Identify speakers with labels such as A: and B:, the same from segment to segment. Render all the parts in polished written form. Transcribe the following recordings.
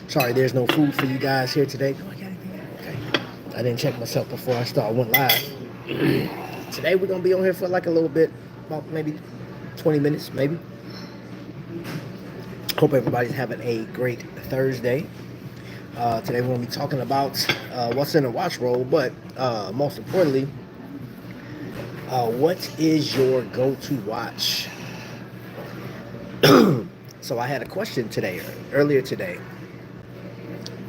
A: Sorry, there's no food for you guys here today. Do I got anything? Okay. I didn't check myself before I went live. Today we're gonna be on here for like a little bit, about maybe 20 minutes, maybe. Hope everybody's having a great Thursday. Today we're gonna be talking about what's in the watch roll, but most importantly, what is your go-to watch? So I had a question earlier today,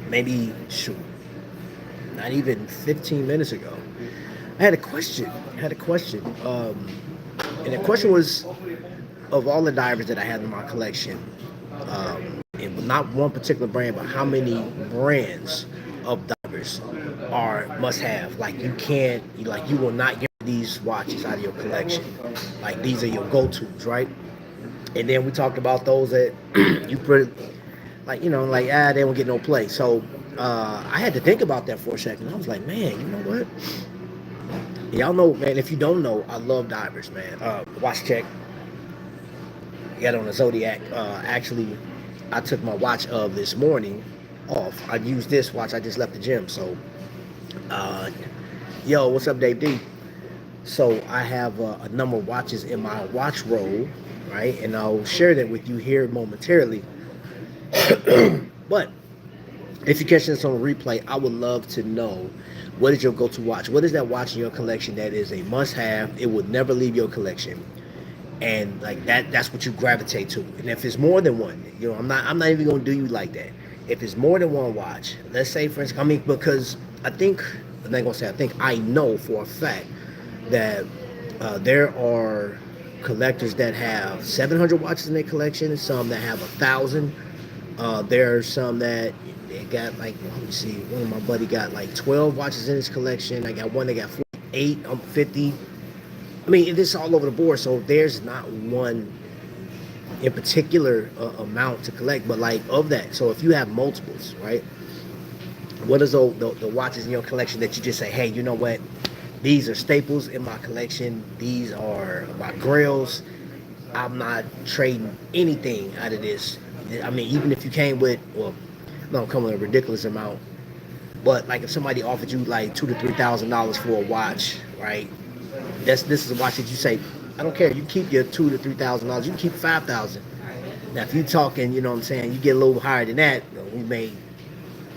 A: maybe not even 15 minutes ago. I had a question. And the question was, of all the divers that I have in my collection, and not one particular brand, but how many brands of divers are must have? Like you will not get these watches out of your collection. Like these are your go-tos, right? And then we talked about those that you put, they don't get no play. So I had to think about that for a second. I was like, man, you know what? Y'all know, man. If you don't know, I love divers, man. Watch check. Got on a Zodiac. Actually, I took my watch of this morning off. I used this watch. I just left the gym. So, yo, what's up, Dave D? So I have a number of watches in my watch roll, right? And I'll share that with you here momentarily. But if you're catching this on replay, I would love to know, what is your go-to watch? What is that watch in your collection that is a must-have? It would never leave your collection, and like that's what you gravitate to. And if it's more than one, I'm not even gonna do you like that. If it's more than one watch, let's say, for instance, because I'm not gonna say I think, I know for a fact that there are collectors that have 700 watches in their collection, some that have 1,000. There are some that they got, like, let me see, one of my buddy got like 12 watches in his collection. I got one that got 48, 50. I mean, it's all over the board. So there's not one in particular amount to collect, but like of that. So if you have multiples, right? What is the watches in your collection that you just say, hey, you know what? These are staples in my collection. These are my grails. I'm not trading anything out of this. I mean, even if you came with, well, don't come with a ridiculous amount, but like if somebody offered you like $2,000 to $3,000 for a watch, right? This is a watch that you say, I don't care. You keep your $2,000 to $3,000. You can keep 5,000. Now, if you're talking, you know what I'm saying, you get a little higher than that,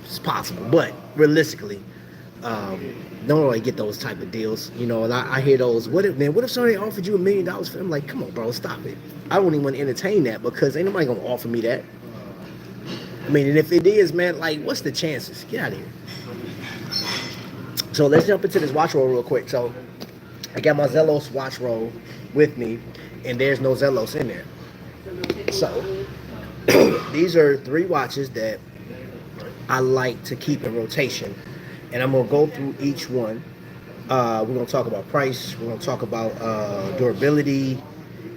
A: it's possible. But realistically, don't really get those type of deals, and I hear those. What if somebody offered you $1 million for them? Like, come on, bro, stop it. I don't even want to entertain that, because ain't nobody gonna offer me that. I mean, and if it is, man, like, what's the chances? Get out of here. So let's jump into this watch roll real quick. So I got my Zelos watch roll with me, and there's no Zelos in there. So these are 3 watches that I like to keep in rotation, and I'm gonna go through each one. We're gonna talk about price. We're gonna talk about durability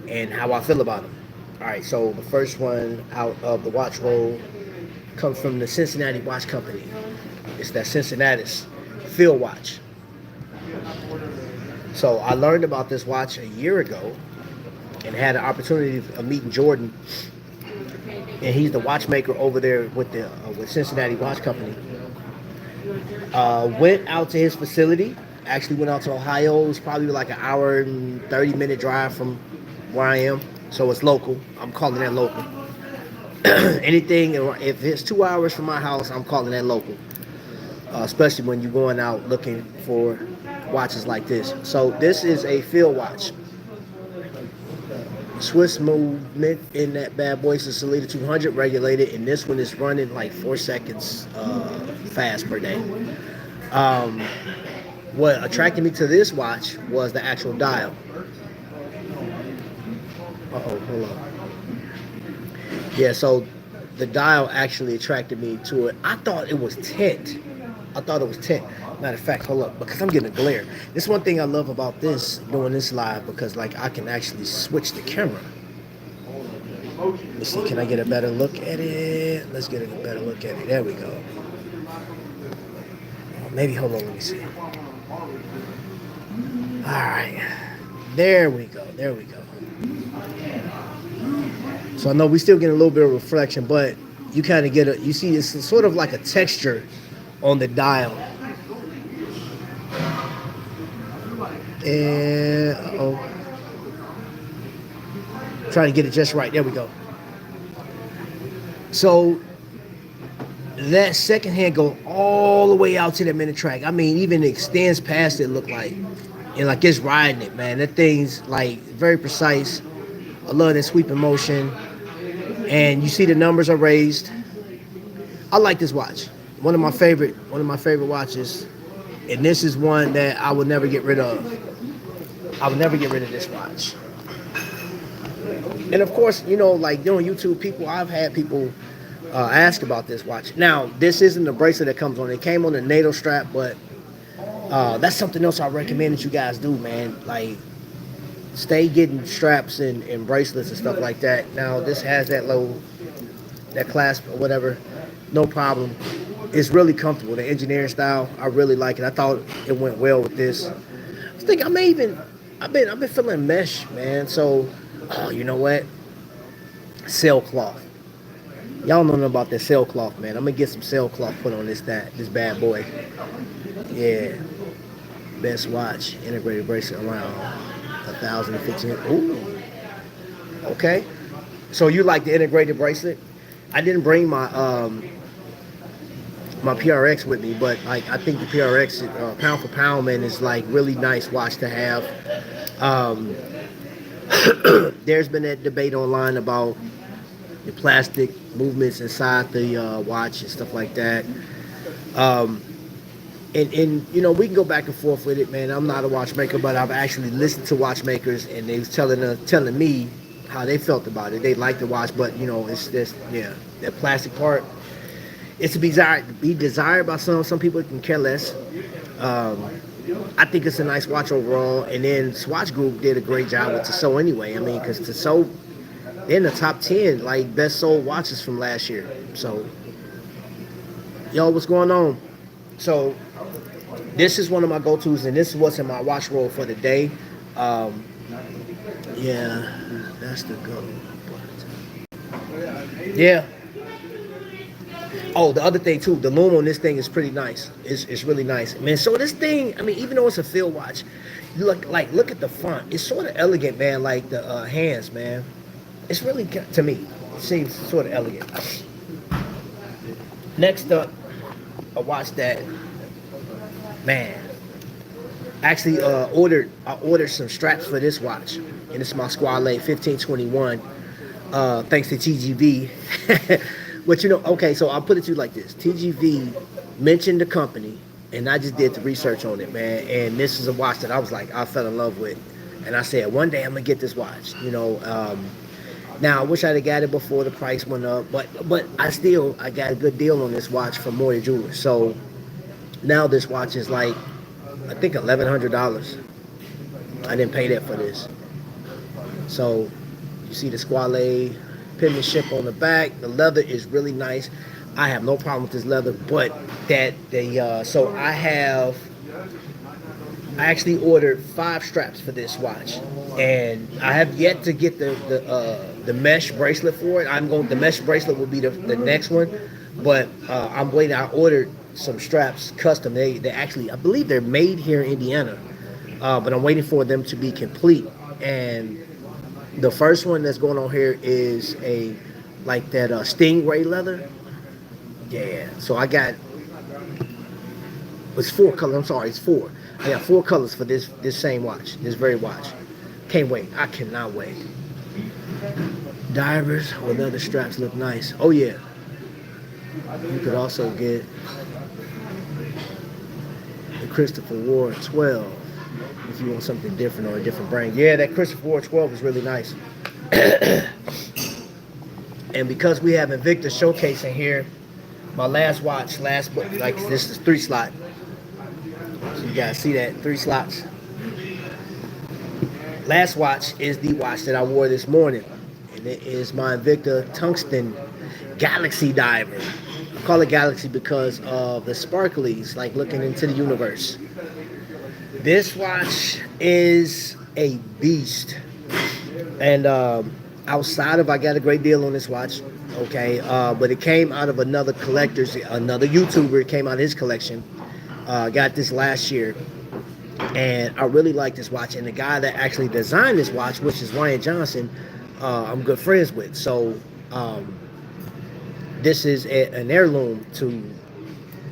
A: and how I feel about them. All right. So the first one out of the watch roll comes from the Cincinnati Watch Company. It's that Cincinnati's Field Watch. So I learned about this watch a year ago and had an opportunity of meeting Jordan, and he's the watchmaker over there with Cincinnati Watch Company. Went out to his facility. Actually went out to Ohio. It was probably like an hour and 30-minute drive from where I am. So it's local. I'm calling that local. Anything, if it's 2 hours from my house, I'm calling that local. Especially when you're going out looking for watches like this. So this is a field watch. Swiss movement in that bad boy. It's a Salida 200 regulated, and this one is running like 4 seconds fast per day. What attracted me to this watch was the actual dial. Hold on. Yeah, so the dial actually attracted me to it. I thought it was tint. Matter of fact, hold up, because I'm getting a glare. This is one thing I love about doing this live, because like I can actually switch the camera. Let's see, can I get a better look at it? Let's get a better look at it. There we go. Maybe, hold on, let me see. All right. There we go. So I know we still getting a little bit of reflection, but you kind of get a, you see it's sort of like a texture on the dial. And oh, trying to get it just right. There we go. So that second hand goes all the way out to the minute track. I mean, even extends past it. Look like, and like it's riding it, man. That thing's like very precise. I love that sweeping motion, and you see the numbers are raised. I like this watch. One of my favorite watches, and this is one that I would never get rid of. I would never get rid of this watch. And of course, you know, like doing YouTube, I've had people ask about this watch. Now, this isn't the bracelet that comes on. It came on the NATO strap, but that's something else I recommend that you guys do, man. Like, stay getting straps and bracelets and stuff like that. Now, this has that clasp or whatever, no problem. It's really comfortable. The engineering style, I really like it. I thought it went well with this. I think I've been feeling mesh, man. So, oh, you know what? Sailcloth. Y'all know nothing about that sailcloth, man. I'm gonna get some sailcloth put on this bad boy. Yeah. Best watch, integrated bracelet around 1,015. Ooh. Okay. So you like the integrated bracelet? I didn't bring my my PRX with me, but like I think the PRX pound for pound, man, is like really nice watch to have. There's been that debate online about the plastic movements inside the watch and stuff like that. And you know, we can go back and forth with it, man. I'm not a watchmaker, but I've actually listened to watchmakers, and they was telling me how they felt about it. They liked the watch, but you know, it's this, yeah, that plastic part. It's to be desired by some. Some people can care less. I think it's a nice watch overall. And then Swatch Group did a great job with Tissot anyway. I mean, because Tissot, they're in the top 10 like best sold watches from last year. So, yo, what's going on? So, this is one of my go-tos, and this is what's in my watch roll for the day. Yeah, that's the go. Yeah. Oh, the other thing too, the loom on this thing is pretty nice. It's really nice, man. So this thing, I mean, even though it's a field watch, look at the front. It's sort of elegant, man. Like the hands, man. It's really, to me, it seems sort of elegant. Next up, a watch that, man. Actually, I ordered some straps for this watch, and it's my Squale 1521. Thanks to TGV. But you know, okay, so I'll put it to you like this. TGV mentioned the company, and I just did the research on it, man. And this is a watch that I fell in love with. And I said, one day I'm going to get this watch, you know. Now, I wish I'd have got it before the price went up. But I got a good deal on this watch from Moya Jewelers. So now this watch is like, I think $1,100. I didn't pay that for this. So you see the Squale penmanship on the back. The leather is really nice. I have no problem with this leather, but so I actually ordered 5 straps for this watch, and I have yet to get the mesh bracelet for it. The mesh bracelet will be the next one, but I'm waiting. I ordered some straps custom. They actually, I believe they're made here in Indiana, but I'm waiting for them to be complete. And the first one that's going on here is like that stingray leather. Yeah, so I got, it's 4 colors. I'm sorry, it's 4. I got 4 colors for this same watch, this very watch. Can't wait. I cannot wait. Divers with leather straps look nice. Oh yeah. You could also get the Christopher Ward 12. If you want something different or a different brand. Yeah, that Christopher Ward 12 is really nice. And because we have Invicta Showcase in here, my last watch, like this is 3 slot. So you guys see that, 3 slots. Last watch is the watch that I wore this morning. And it is my Invicta Tungsten Galaxy Diver. I call it Galaxy because of the sparklies, like looking into the universe. This watch is a beast. And outside of, I got a great deal on this watch. Okay, but it came out of another YouTuber. It came out of his collection. Got this last year, and I really like this watch. And the guy that actually designed this watch, which is Ryan Johnson, I'm good friends with. So um, this is an heirloom to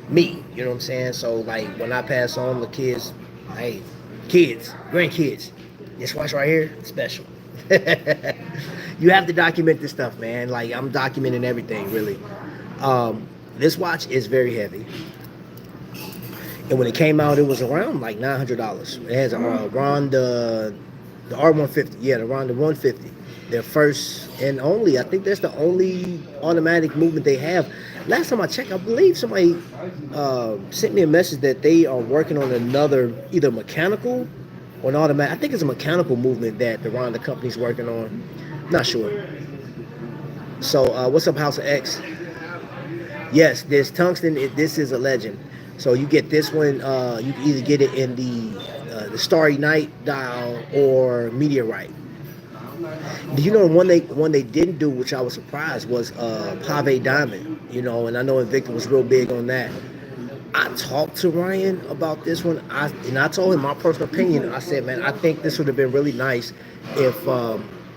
A: me. You know what I'm saying? So like when I pass on the kids, hey, kids, grandkids, this watch right here, special. You have to document this stuff, man. Like I'm documenting everything, really. This watch is very heavy, and when it came out, it was around like $900. It has around the R150, yeah, around the 150. Their first and only, I think that's the only automatic movement they have. Last time I checked, I believe somebody sent me a message that they are working on another, either mechanical or an automatic. I think it's a mechanical movement that the Ronda company's working on. Not sure. So, what's up, House of X? Yes, this tungsten. This is a legend. So you get this one. You can either get it in the Starry Night dial or meteorite. Do you know one they didn't do, which I was surprised, was Pave Diamond. You know, and I know Invicta was real big on that. I talked to Ryan about this one, and I told him my personal opinion. I said, man, I think this would have been really nice if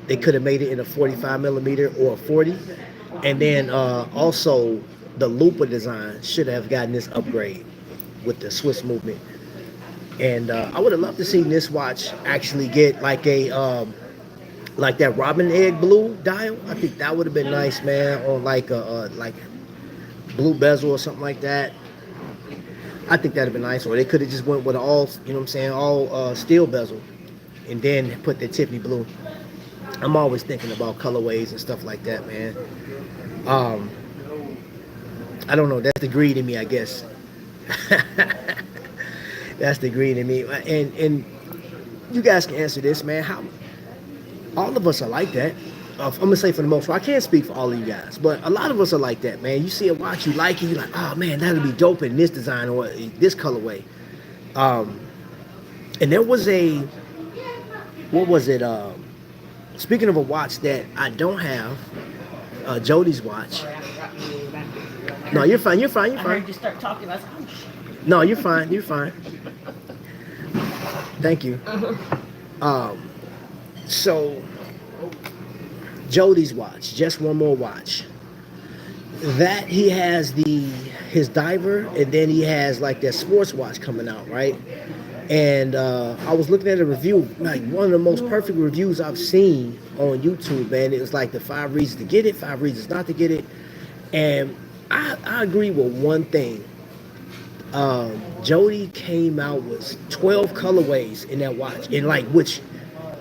A: they could have made it in a 45 millimeter or a 40, and then also the Lupa design should have gotten this upgrade with the Swiss movement. And I would have loved to see this watch actually get like that robin egg blue dial. I think that would have been nice, man, on like a like blue bezel or something like that. I think that'd have been nice. Or they could have just went with all, you know what I'm saying, all steel bezel, and then put the Tiffany blue. I'm always thinking about colorways and stuff like that, man. Um, I don't know. That's the greed in me, I guess. That's the greed in me. And you guys can answer this, man. How all of us are like that. I'm gonna say for the most part. I can't speak for all of you guys, but a lot of us are like that, man. You see a watch, you like it, you're like, oh man, that'll be dope in this design or this colorway. And there was what was it? Speaking of a watch that I don't have, Jody's watch. No, you're fine. You're fine. You're fine.
B: I heard you start talking. I was like, oh, shit.
A: No, you're fine. You're fine. Thank you. So, Jody's watch, just one more watch. That he has his diver, and then he has like that sports watch coming out, right? And I was looking at a review, like one of the most perfect reviews I've seen on YouTube, man. It was like the 5 reasons to get it, 5 reasons not to get it. And I agree with one thing. Jody came out with 12 colorways in that watch, and like which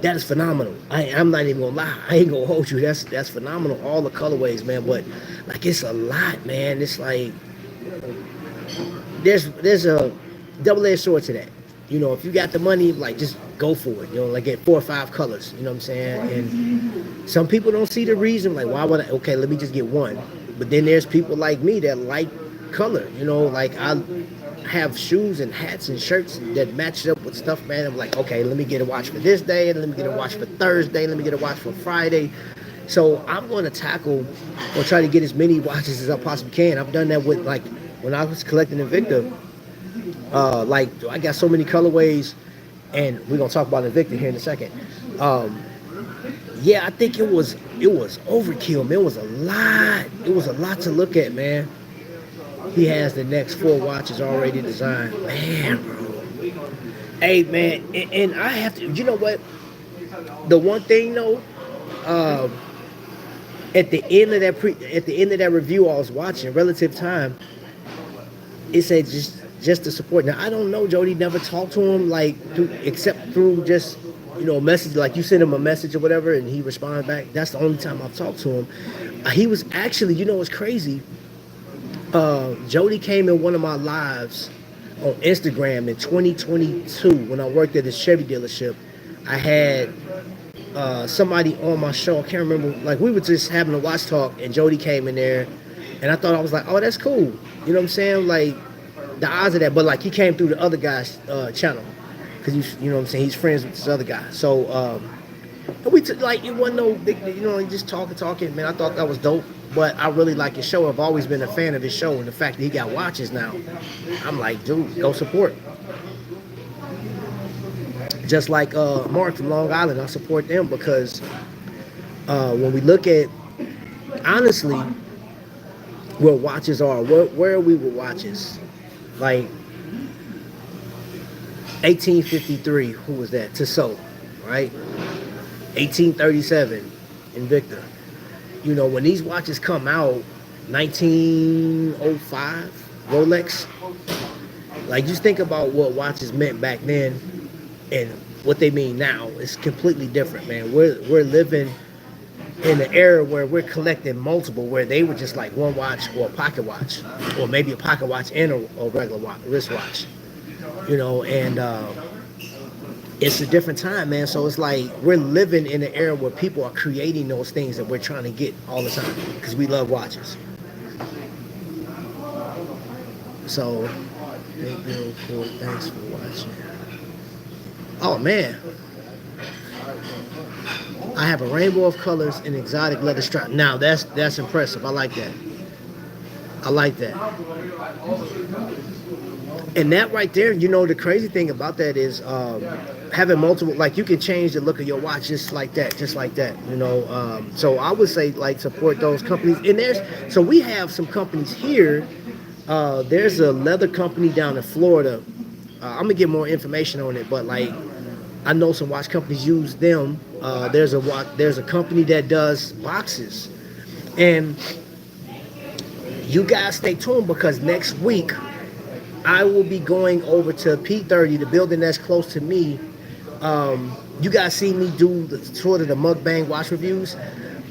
A: that is phenomenal. I'm not even gonna lie. I ain't gonna hold you. That's phenomenal. All the colorways, man. But like it's a lot, man. It's like there's a double-edged sword to that. You know, if you got the money, like just go for it. You know, like get 4 or 5 colors. You know what I'm saying? And some people don't see the reason. Like, why would I? Okay, let me just get one. But then there's people like me that like color. You know, like I have shoes and hats and shirts that match up with stuff, man. I'm like, okay, let me get a watch for this day, let me get a watch for Thursday, let me get a watch for Friday. So I'm going to tackle or try to get as many watches as I possibly can. I've done that with like when I was collecting Invicta. Like I got so many colorways, and we're gonna talk about Invicta here in a second. Yeah, I think it was overkill, man. It was a lot. It was a lot to look at, man. He has the next 4 watches already designed. Man, bro. Hey, man, and I have to, you know what? The one thing, though, at the end of that review I was watching, Relative Time, it said just to support. Now, I don't know, Jody never talked to him, like, except through just, you know, a message, like you send him a message or whatever, and he responds back. That's the only time I've talked to him. He was actually, you know what's crazy? Jody came in one of my lives on Instagram in 2022 when I worked at a Chevy dealership. I had somebody on my show. I can't remember. Like we were just having a watch talk, and Jody came in there, and I thought I was like, "Oh, that's cool." You know what I'm saying? Like the odds of that, but like he came through the other guy's channel because you know what I'm saying. He's friends with this other guy, so and we took like it wasn't no big, you know, just talking. Man, I thought that was dope. but I really like his show. I've always been a fan of his show, and the fact that he got watches now, I'm like, dude, go support. Just like Mark from Long Island, I support them because when we look at honestly where watches are, where are we with watches? Like 1853, who was that? Tissot, right? 1837, Invicta. You know, when these watches come out, 1905, Rolex, like just think about what watches meant back then and what they mean now. It's completely different, man. We're living in an era where we're collecting multiple, where they were just like one watch or a pocket watch, or maybe a pocket watch and a regular watch, wristwatch, you know, and it's a different time, man. So it's like we're living in an era where people are creating those things that we're trying to get all the time because we love watches. So, big Bill, cool. Thanks for watching. Oh man, I have a rainbow of colors and exotic leather strap. Now that's impressive. I like that. I like that. And that right there, you know, the crazy thing about that is having multiple, like you can change the look of your watch just like that, you know. So I would say like support those companies. And so we have some companies here. There's a leather company down in Florida. I'm gonna get more information on it, but like I know some watch companies use them. There's a company that does boxes, and you guys stay tuned because next week I will be going over to P30, the building that's close to me. You guys see me do sort of the mukbang watch reviews.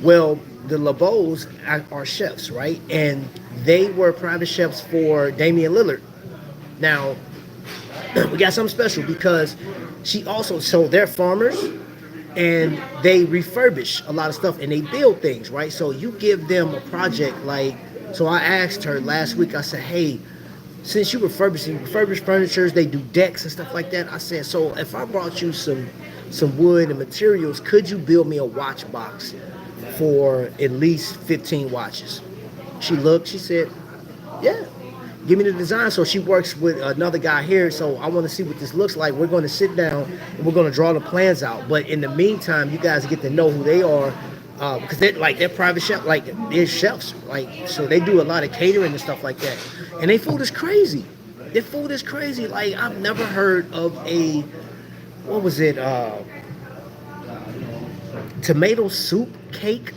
A: Well, the LeBeaus are chefs, right? And they were private chefs for Damian Lillard. Now, we got something special because so they're farmers and they refurbish a lot of stuff and they build things, right? So you give them a project so I asked her last week, I said, hey, since you refurbish furnitures, they do decks and stuff like that. I said, so if I brought you some wood and materials, could you build me a watch box for at least 15 watches? She looked, she said, yeah, give me the design. So she works with another guy here. So I want to see what this looks like. We're going to sit down and we're going to draw the plans out. But in the meantime, you guys get to know who they are. Because they're private chefs, like they're chefs, like so they do a lot of catering and stuff like that, and their food is crazy. Their food is crazy. Like I've never heard of what was it? Tomato soup cake.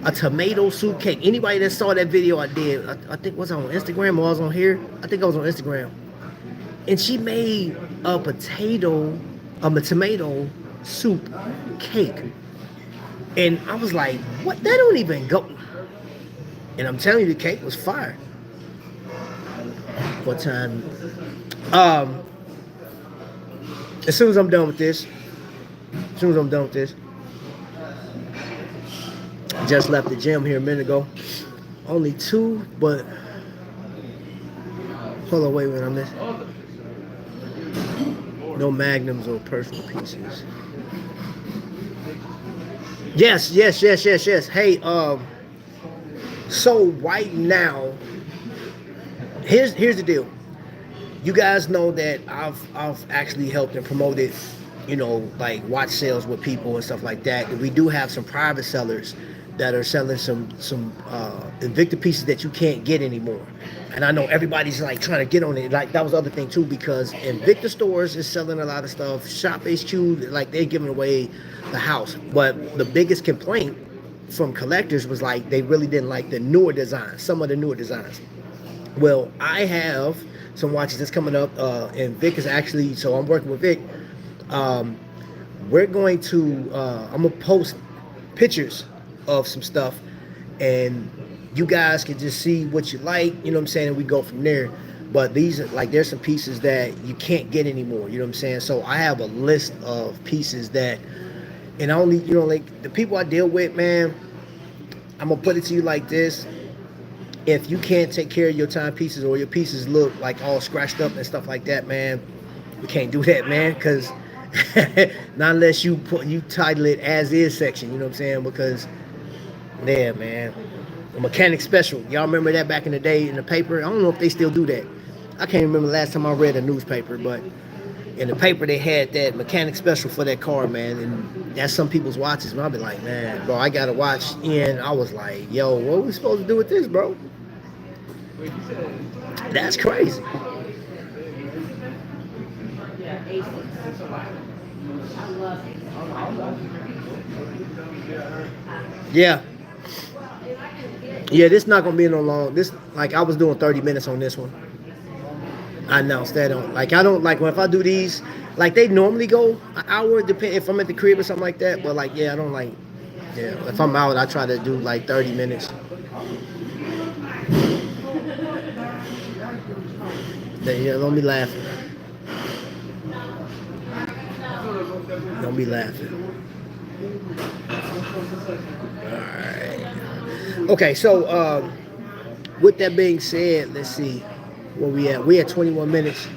A: A tomato soup cake. Anybody that saw that video I did, I think was on Instagram or I was on here. I think I was on Instagram, and she made a tomato soup cake. And I was like, what? That don't even go. And I'm telling you, the cake was fire. What time? As soon as I'm done with this, just left the gym here a minute ago. Only 2, but hold on, wait a minute, I missed. No magnums or personal pieces. Yes. Hey, so right now, here's the deal. You guys know that I've actually helped and promoted, you know, like watch sales with people and stuff like that. And we do have some private sellers that are selling some Invicta pieces that you can't get anymore. And I know everybody's like trying to get on it. Like that was the other thing too, because Invicta stores is selling a lot of stuff. Shop HQ, like they're giving away the house. But the biggest complaint from collectors was like they really didn't like the newer designs, some of the newer designs. Well, I have some watches that's coming up, and Vic is actually, so I'm working with Vic. We're going to, I'm gonna post pictures of some stuff, and you guys can just see what you like, you know what I'm saying, and we go from there. But these are like, there's some pieces that you can't get anymore, you know what I'm saying. So I have a list of pieces that, and I only, you know, like the people I deal with, man, I'm gonna put it to you like this: if you can't take care of your timepieces or your pieces look like all scratched up and stuff like that, man, we can't do that, man, because not unless you title it as is section, you know what I'm saying, because yeah, man, A mechanic special. Y'all remember that back in the day in the paper? I don't know if they still do that. I can't remember the last time I read a newspaper, but in the paper they had that mechanic special for that car, man. And that's some people's watches. And I'll be like, man, bro, I got a watch in. I was like, yo, what are we supposed to do with this, bro? That's crazy.
B: Yeah, Aces. I love Aces.
A: Yeah. Yeah, this not gonna be no long. This like I was doing 30 minutes on this one. I announced that on like I don't like when if I do these like they normally go an hour depend if I'm at the crib or something like that. But like yeah, I don't like yeah. If I'm out, I try to do like 30 minutes. Yeah, don't be laughing. Don't be laughing. Alright. Okay, so with that being said, let's see where we at. We at 21 minutes.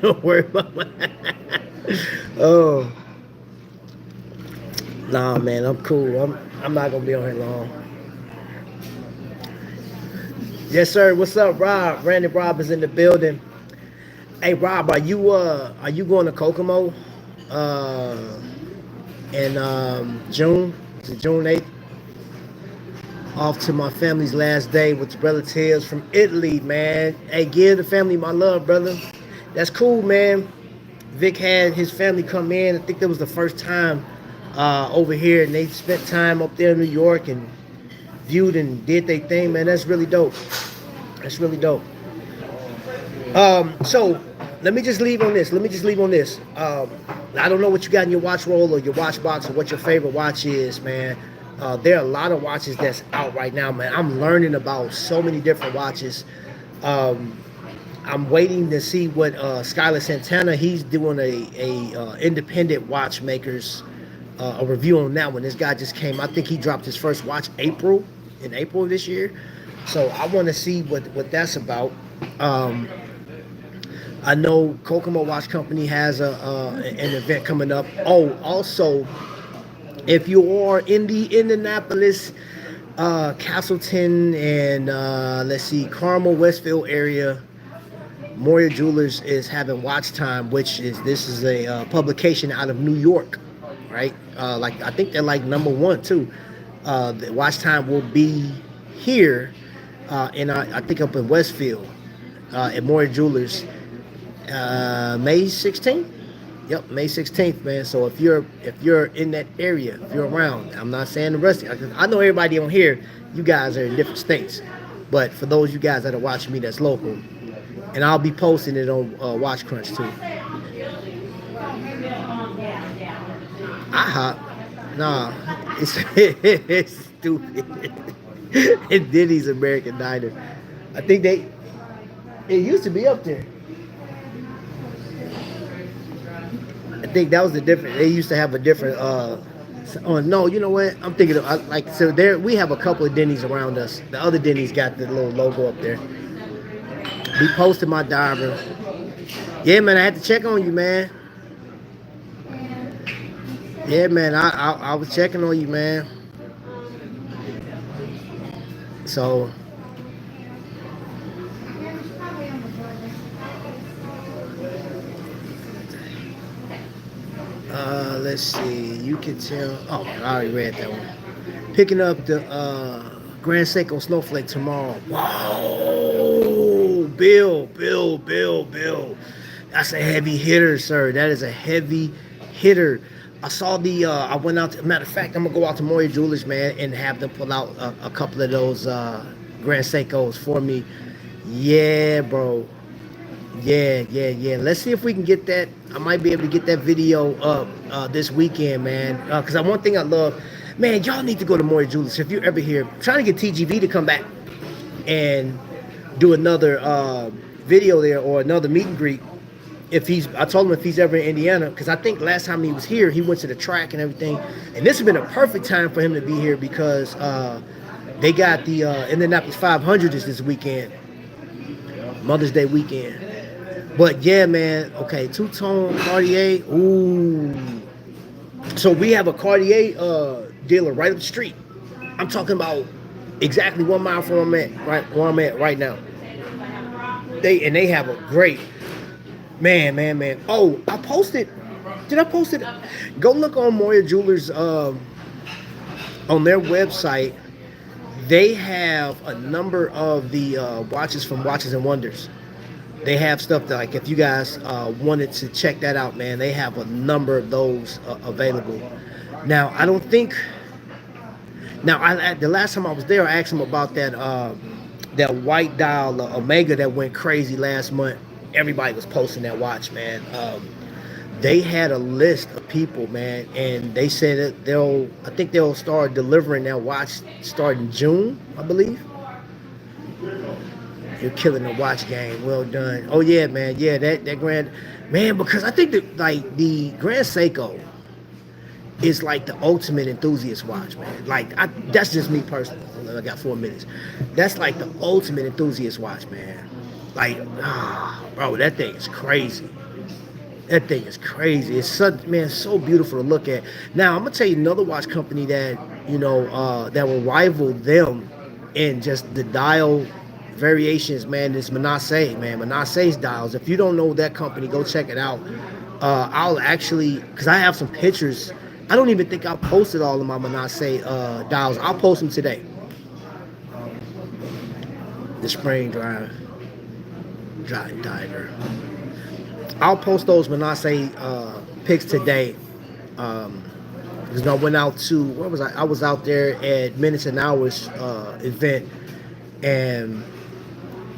A: Don't worry about my oh. Nah man, I'm cool. I'm not gonna be on here long. Yes, sir. What's up, Rob? Randy Rob is in the building. Hey, Rob, are you going to Kokomo in June? Is it June 8th? Off to my family's last day with relatives from Italy, man. Hey, give the family my love, brother. That's cool, man. Vic had his family come in. I think that was the first time over here, and they spent time up there in New York and viewed and did their thing, man. That's really dope. That's really dope. So let me just leave on this. I don't know what you got in your watch roll or your watch box or what your favorite watch is, man. There are a lot of watches that's out right now, man. I'm learning about so many different watches. I'm waiting to see what Skylar Santana, he's doing a independent watchmakers a review on that one. This guy just came. I think he dropped his first watch in April of this year. So I want to see what that's about. I know Kokomo Watch Company has an event coming up. Oh, also, if you are in the Indianapolis, Castleton, and let's see, Carmel, Westfield area, Moria Jewelers is having Watch Time, this is a publication out of New York, right? Like I think they're like number one too. The Watch Time will be here, and I think up in Westfield, at Moria Jewelers, May 16th. Yep, May 16th, man. So if you're in that area, if you're around, I'm not saying the rest of you, I know everybody on here, you guys are in different states. But for those of you guys that are watching me that's local, and I'll be posting it on Watch Crunch too. Nah, it's stupid. It's Diddy's American Diner. I think it used to be up there. I think that was the different. They used to have a different. Oh no, you know what? I'm thinking of so there. We have a couple of Denny's around us. The other Denny's got the little logo up there. He posted my diver. Yeah, man, I had to check on you, man. Yeah, man, I was checking on you, man. So. Let's see. You can tell. Oh, I already read that one. Picking up the Grand Seiko Snowflake tomorrow. Whoa, Bill. That's a heavy hitter, sir. That is a heavy hitter. I saw I went out. Matter of fact, I'm gonna go out to Moria Jewelers, man, and have them pull out a couple of those Grand Seikos for me. Yeah, bro. Yeah. Let's see if we can get that. I might be able to get that video up this weekend, man. Because one thing I love, man, y'all need to go to Moria Jewelers. If you're ever here, I'm trying to get TGV to come back and do another video there or another meet and greet. I told him if he's ever in Indiana, because I think last time he was here, he went to the track and everything. And this has been a perfect time for him to be here because they got the Indianapolis 500 this weekend, Mother's Day weekend. But yeah, man. Okay, two-tone Cartier. Ooh. So we have a Cartier dealer right up the street. I'm talking about exactly 1 mile from where I'm at right now. They have a great man. Oh, I posted. Did I post it? Go look on Moya Jewelers on their website. They have a number of the watches from Watches and Wonders. They have stuff that, like, if you guys wanted to check that out, man, they have a number of those available. Now, I don't think. Now, the last time I was there, I asked them about that white dial Omega that went crazy last month. Everybody was posting that watch, man. They had a list of people, man, and they said that I think they'll start delivering that watch starting June, I believe. You're killing the watch game. Well done. Oh yeah, man. Yeah, that Grand, man. Because I think that, like, the Grand Seiko is like the ultimate enthusiast watch, man. Like, that's just me personally. I got 4 minutes. That's like the ultimate enthusiast watch, man. Like, bro, that thing is crazy. That thing is crazy. It's such, man, so beautiful to look at. Now, I'm gonna tell you another watch company that, that will rival them in just the dial variations, man. Is Manasseh, man. Manasseh's dials. If you don't know that company, go check it out. I'll actually, because I have some pictures. I don't even think I posted all of my Manasseh dials. I'll post them today. The spring dry diver. I'll post those Manasseh pics today. Because I went out to, where was I? I was out there at Minutes and Hours event, and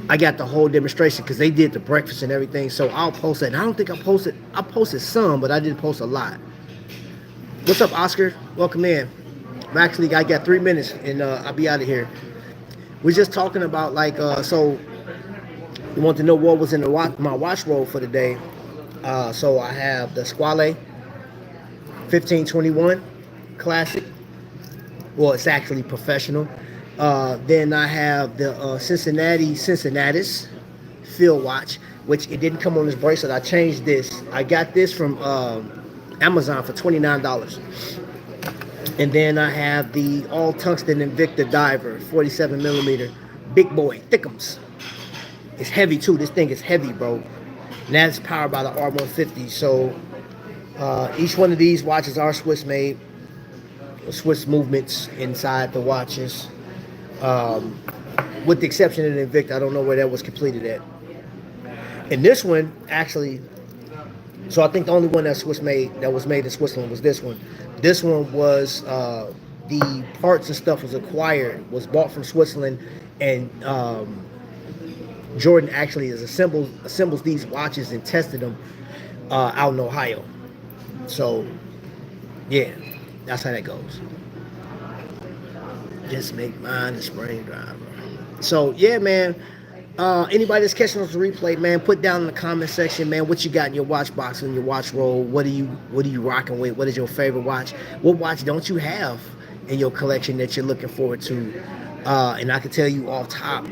A: I got the whole demonstration because they did the breakfast and everything. So I'll post it. And I don't think I posted some, but I didn't post a lot. What's up, Oscar? Welcome in. I got 3 minutes, and I'll be out of here. We're just talking about, like, so you want to know what was in my watch roll for the day. So I have the Squale 1521 Classic. Well, it's actually professional. Then I have the Cincinnatus Field Watch, which it didn't come on this bracelet. I changed this. I got this from Amazon for $29. And then I have the all tungsten Invicta Diver 47 millimeter, big boy, thickums. It's heavy too. This thing is heavy, bro. And that's powered by the R150. So each one of these watches are Swiss made. Swiss movements inside the watches. With the exception of the Invicta, I don't know where that was completed at. And this one, actually, so I think the only one that was made in Switzerland was this one. This one was the parts and stuff was bought from Switzerland, and Jordan actually assembles these watches and tested them out in Ohio. So yeah, that's how that goes. Just make mine the spring driver. So yeah, man. Anybody that's catching us the replay, man, put down in the comment section, man, what you got in your watch box and your watch roll. What are you rocking with? What is your favorite watch? What watch don't you have in your collection that you're looking forward to? And I can tell you off top,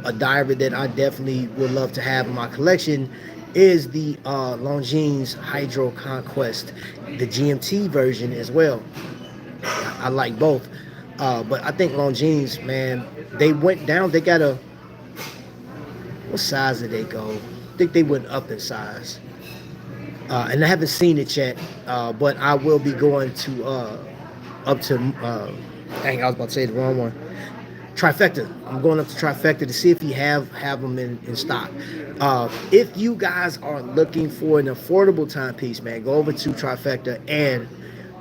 A: a diver that I definitely would love to have in my collection is the Longines Hydro Conquest, the GMT version as well. I like both. But I think Longines, man, they went down. They got what size did they go? I think they went up in size. And I haven't seen it yet, but I will be going to up to, dang, I was about to say the wrong one. Trifecta. I'm going up to Trifecta to see if you have them in stock. If you guys are looking for an affordable timepiece, man, go over to Trifecta, and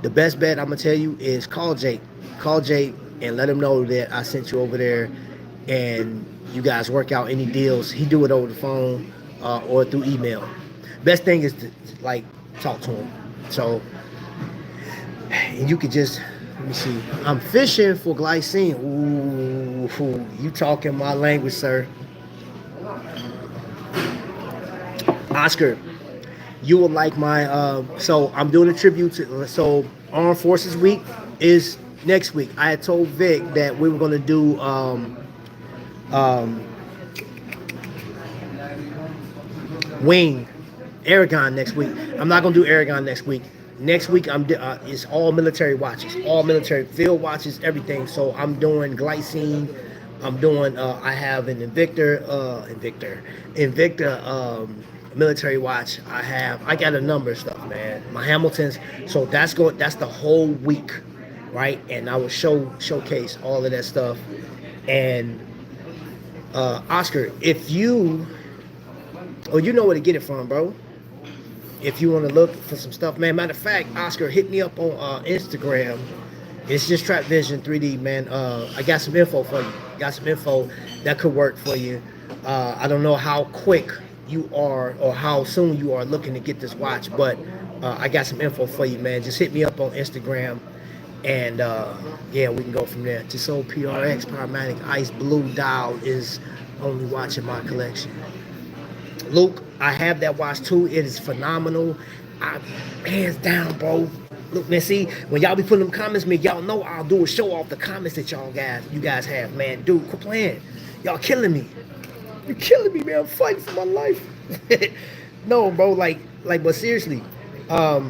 A: the best bet I'm gonna tell you is call Jake. Call Jake and let him know that I sent you over there, and you guys work out any deals. He do it over the phone or through email. Best thing is to, like, talk to him. So, and you could just, let me see. I'm fishing for glycine. Ooh, you talking my language, sir. Oscar, you will like my, so I'm doing a tribute to, so Armed Forces Week is next week. I had told Vic that we were going to do, Wing, Aragon next week. I'm not gonna do Aragon next week. Next week it's all military watches, all military field watches, everything. So I'm doing glycine. I'm doing. I have an Invicta military watch. I got a number of stuff, man. My Hamiltons. So that's going. That's the whole week, right? And I will showcase all of that stuff. And Oscar, if you, oh, you know where to get it from, bro. If you want to look for some stuff, man. Matter of fact, Oscar, hit me up on Instagram. It's just Trapvision 3D, man. I got some info for you. Got some info that could work for you. I don't know how quick you are or how soon you are looking to get this watch, but I got some info for you, man. Just hit me up on Instagram, and yeah, we can go from there. Just old PRX Powermatic Ice Blue Dial is only watch in my collection. Luke, I have that watch too. It is phenomenal. Hands down, bro. Look, man, see, when y'all be putting them comments, man, y'all know I'll do a show off the comments that you guys have, man. Dude, quit playing. Y'all killing me. You're killing me, man. I'm fighting for my life. No, bro, but seriously, yeah,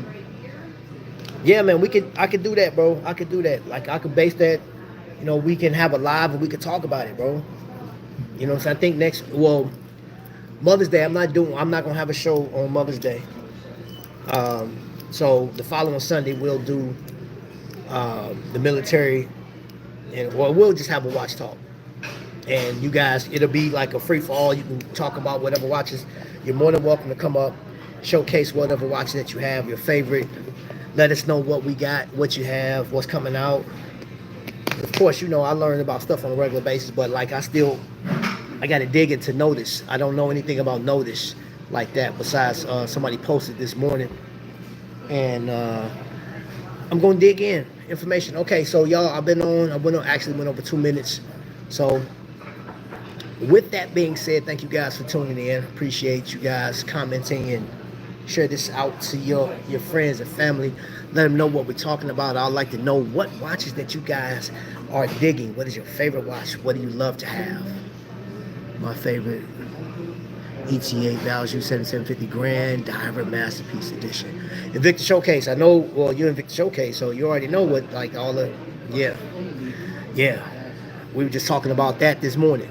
A: man, I could do that, bro. I could do that. Like, I could base that, we can have a live and we could talk about it, bro. You know what I'm saying? I think Mother's Day, I'm not gonna have a show on Mother's Day. So the following Sunday we'll do the military, and we'll just have a watch talk. And you guys, it'll be like a free for all. You can talk about whatever watches. You're more than welcome to come up, showcase whatever watches that you have, your favorite. Let us know what we got, what you have, what's coming out. Of course, I learn about stuff on a regular basis, but like I got to dig into Notice. I don't know anything about Notice like that besides somebody posted this morning. And I'm going to dig in information. Okay, so y'all, I went over 2 minutes. So with that being said, thank you guys for tuning in. Appreciate you guys commenting and share this out to your friends and family. Let them know what we're talking about. I'd like to know what watches that you guys are digging. What is your favorite watch? What do you love to have? My favorite ETA Value 7750 Grand Diver Masterpiece Edition. Invicta Showcase. I know, well, you're Invicta Showcase, so you already know what, like, all the, yeah. We were just talking about that this morning.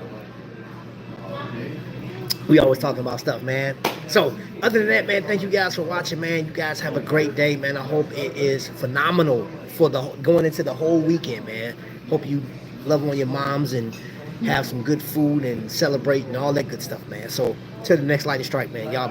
A: We always talking about stuff, man. So, other than that, man, thank you guys for watching, man. You guys have a great day, man. I hope it is phenomenal for going into the whole weekend, man. Hope you love on your moms and have some good food and celebrate and all that good stuff, man. So, till the next lightning strike, man. Y'all